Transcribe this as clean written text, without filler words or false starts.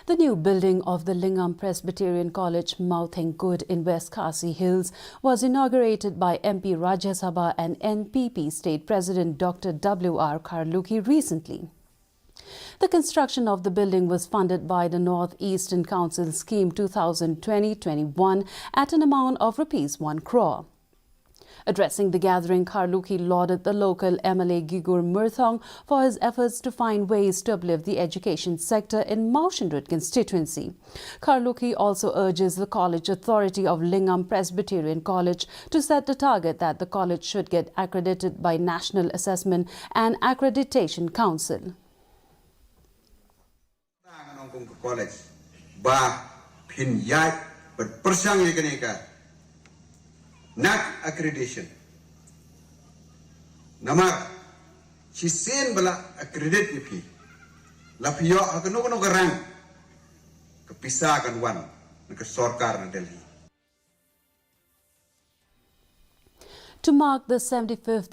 The new building of the Lyngngam Presbyterian College, Mouthing Good in West Khasi Hills, was inaugurated by MP Rajya Sabha and NPP State President Dr. W.R. Karluki recently. The construction of the building was funded by the North Eastern Council Scheme 2020-21 at an amount of ₹1 crore. Addressing the gathering, Karluki lauded the local MLA Gigur Murthong for his efforts to find ways to uplift the education sector in Maushendut constituency. Karluki also urges the College Authority of Lyngngam Presbyterian College to set the target that the college should get accredited by National Assessment and Accreditation Council. College ba phin yai but persang ka NAC accreditation namar chisen bala accredit ipi lapio hakano kono garang kapisa kan wan ke sarkar na Delhi. To mark the 75th